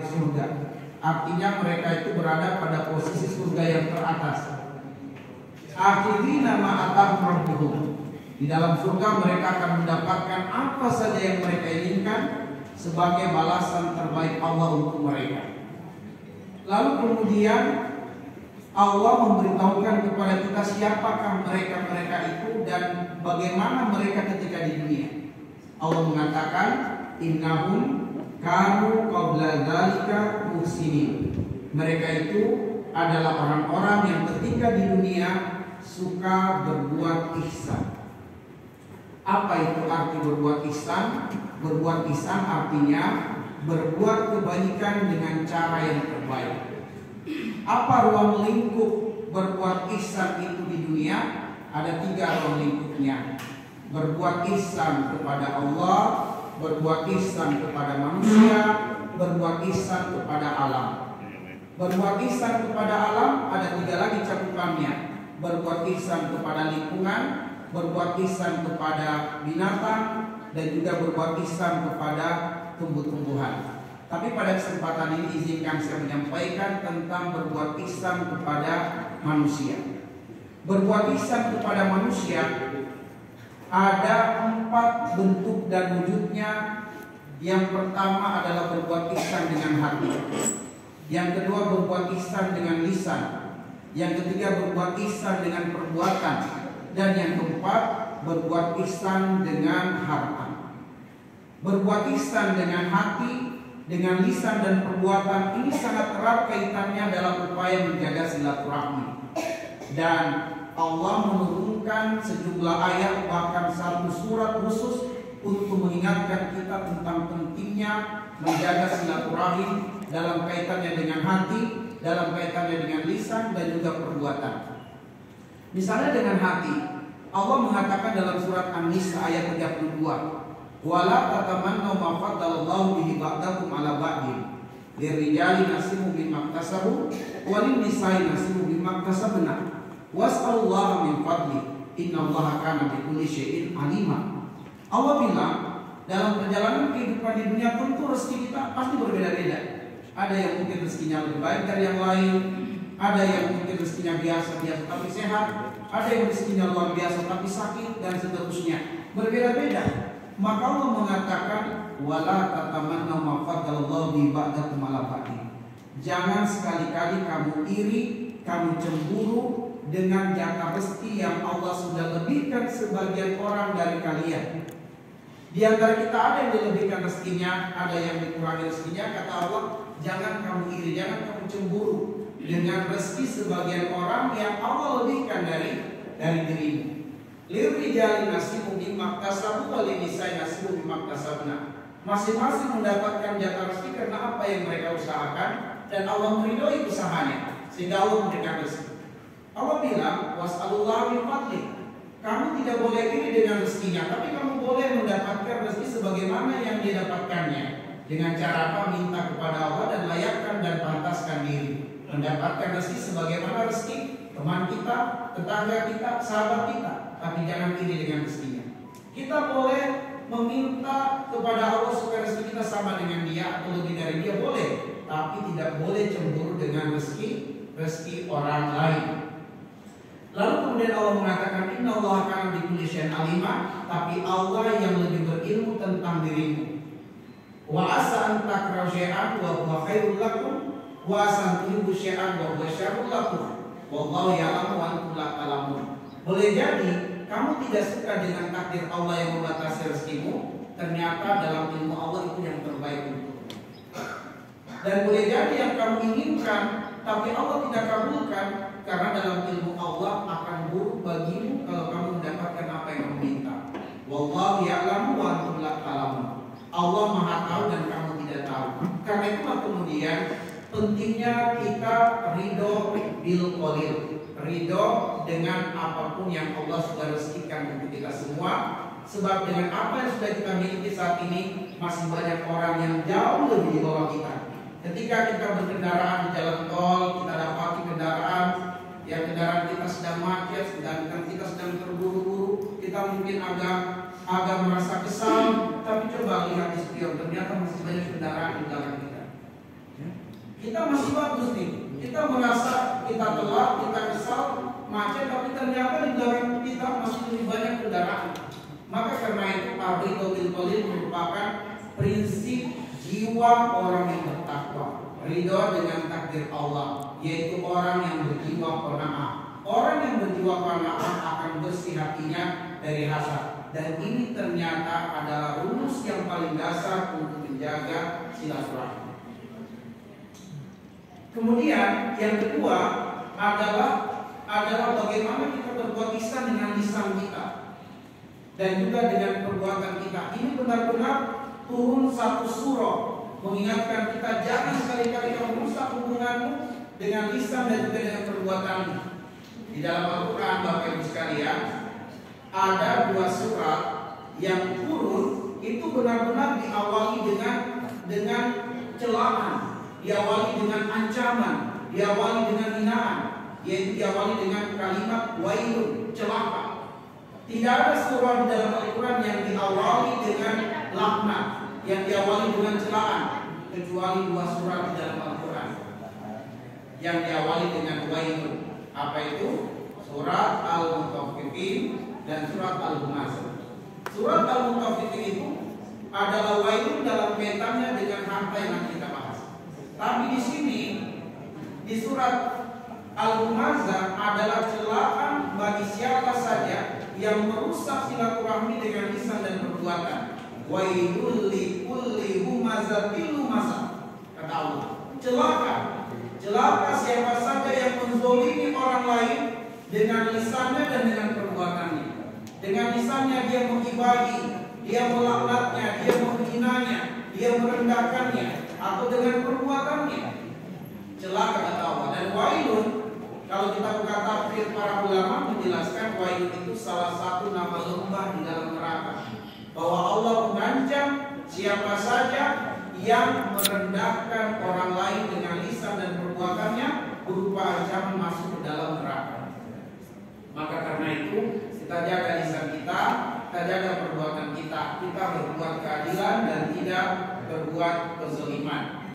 surga. Artinya mereka itu berada pada posisi surga yang teratas. Akhirina ma atahum rabbuhum. Di dalam surga mereka akan mendapatkan apa saja yang mereka inginkan sebagai balasan terbaik Allah untuk mereka. Lalu kemudian Allah memberitahukan kepada kita siapakah mereka-mereka itu dan bagaimana mereka ketika di dunia. Allah mengatakan innahum kanu qabla dzalika muhsinin. Mereka itu adalah orang-orang yang ketika di dunia suka berbuat ihsan. Apa itu arti berbuat ihsan? Berbuat ihsan artinya berbuat kebaikan dengan cara yang terbaik. Apa ruang lingkup berbuat ihsan itu di dunia? Ada 3 ruang lingkupnya. Berbuat ihsan kepada Allah, berbuat ihsan kepada manusia, berbuat ihsan kepada alam. Berbuat ihsan kepada alam ada 3 lagi cakupannya. Berbuat ihsan kepada lingkungan, berbuat ihsan kepada binatang, dan juga berbuat ihsan kepada tumbuh-tumbuhan. Tapi pada kesempatan ini izinkan saya menyampaikan tentang berbuat ihsan kepada manusia. Berbuat ihsan kepada manusia ada 4 bentuk dan wujudnya. Yang pertama adalah berbuat ihsan dengan hati. Yang kedua berbuat ihsan dengan lisan. Yang ketiga berbuat ihsan dengan perbuatan. Dan yang keempat berbuat ihsan dengan harta. Berbuat ihsan dengan hati, dengan lisan dan perbuatan ini sangat erat kaitannya dalam upaya menjaga silaturahmi. Dan Allah menurunkan sejumlah ayat bahkan 1 surat khusus untuk mengingatkan kita tentang pentingnya menjaga silaturahim dalam kaitannya dengan hati, dalam kaitannya dengan lisan dan juga perbuatan. Misalnya dengan hati, Allah mengatakan dalam surat An-Nisa ayat 32, "Wala tatamannu ma faddalallahu bihi ba'dakum 'ala ba'din. Lirijali nasibun mimma iktasabu wa lin-nisa'i nasibun mimma iktasabna. Was'alullaha min fadli. Innallaha kana bikulli syai'in 'alima." Allah bilang, dalam perjalanan kehidupan di dunia tentu rezeki kita pasti berbeda-beda. Ada yang mungkin rezekinya lebih baik dari yang lain, ada yang mungkin rezekinya biasa-biasa tapi sehat, ada yang rezekinya luar biasa tapi sakit dan seterusnya. Berbeda-beda. Maka Allah mengatakan wala tatamannu ma faddalallahu bi ba'dakum 'ala ba'din. Jangan sekali-kali kamu iri, kamu cemburu dengan jatah rezeki yang Allah sudah lebihkan sebagian orang dari kalian. Di antara kita ada yang dilebihkan rezekinya, ada yang dikurangi rezekinya. Kata Allah, jangan kamu iri, jangan kamu cemburu dengan rezeki sebagian orang yang Allah lebihkan dari dirimu. Lirijali nasibun mimma iktasabu wa linisai nasibun mimma iktasabna. Masing-masing mendapatkan jatah rezeki karena apa yang mereka usahakan dan Allah meridhoi usahanya sehingga Allah memberikan rezeki. Allah bilang was'alullaha min fadli. Kamu tidak boleh iri dengan rezekinya, tapi kamu boleh mendapatkan rezeki sebagaimana yang dia dapatkannya. Dengan cara apa? Minta kepada Allah dan layakkan dan pantaskan diri. Mendapatkan rezeki sebagaimana rezeki teman kita, tetangga kita, sahabat kita. Tapi jangan iri dengan rezekinya. Kita boleh meminta kepada Allah supaya rezeki kita sama dengan dia atau lebih dari dia, boleh. Tapi tidak boleh cemburu dengan rezeki orang lain. Lalu kemudian Allah mengatakan innallaha kana bikulli syai'in 'alima, tapi Allah yang lebih berilmu tentang dirimu. Wa asa an takrahu syai'an wa huwa khairul lakum wa asa an tuhibbu syai'an wa huwa syarrul lakum. Wallahu ya'lamu wa antum la ta'lamun. Boleh jadi kamu tidak suka dengan takdir Allah yang membatasi rezekimu, ternyata dalam ilmu Allah itu yang terbaik untukmu. Dan boleh jadi yang kamu inginkan tapi Allah tidak kabulkan, karena dalam ilmu Allah akan buruk bagimu kalau kamu mendapatkan apa yang kamu minta. Wallahu ya'lamu wa antum la ta'lamun. Allah Maha tahu dan kamu tidak tahu. Karena itulah kemudian pentingnya kita ridho bil qalil, ridho dengan apapun yang Allah sudah rezekikan untuk kita semua. Sebab dengan apa yang sudah kita miliki saat ini masih banyak orang yang jauh lebih di bawah kita. Ketika kita berkendaraan di jalan tol, kita dapati kendaraan kita sedang macet, sedangkan kita sedang terburu-buru, kita mungkin agak merasa kesal, tapi coba lihat di spion, ternyata masih banyak kendaraan di belakang kita. Kita masih bagus nih. Kita merasa kita telat, kita kesal, macet, tapi ternyata di belakang kita masih lebih banyak kendaraan. Maka karena itu ar-ridho bil qalil merupakan prinsip jiwa orang yang bertakwa. Ridho dengan takdir Allah, yaitu orang yang berjiwa qanaah. Orang yang berjiwa qanaah akan bersih hatinya dari hasad. Dan ini ternyata adalah rumus yang paling dasar untuk menjaga silaturahmi. Kemudian yang kedua adalah bagaimana kita berbuat ihsan dengan lisan kita dan juga dengan perbuatan kita. Ini benar-benar turun satu surah mengingatkan kita jangan sekali-kali kamu merusak hubunganmu dengan lisan dan juga dengan perbuatanmu. Di dalam Al-Quran, Bapak Ibu sekalian, ada 2 surat yang turun itu benar-benar diawali dengan celaan, diawali dengan ancaman, diawali dengan hinaan, yaitu diawali dengan kalimat wailun, celaka. Tidak ada surah di dalam Al-Quran yang diawali dengan laknat, yang diawali dengan celaan, kecuali 2 surat di dalam Al-Quran yang diawali dengan wailun. Apa itu? Surat Al-Mutaffifin dan surat Al-Humazah. Surat Al-Mutaffifin itu adalah wailun dalam kaitannya dengan harta yang kita bahas. Tapi di sini di surat Al-Humazah adalah celaan bagi siapa saja yang merusak silaturahmi dengan lisan dan perbuatan. Wailul likulli humazatil lumazah. Kata Allah, celaka siapa saja yang menzolimi orang lain dengan lisannya dan dengan perbuatannya. Dengan lisannya dia menggibahi, dia melaknatnya, dia menghinanya, dia merendahkannya, atau dengan perbuatannya. Celaka kata Allah. Dan wailun, kalau kita buka tafsir para ulama menjelaskan wailun itu salah satu nama lembah di dalam neraka. Bahwa Allah mengancam siapa saja yang merendahkan orang lain dengan lisan dan perbuatannya berupa ancaman masuk ke dalam neraka. Maka karena itu kita jaga lisan kita jaga perbuatan kita berbuat keadilan dan tidak berbuat kezaliman.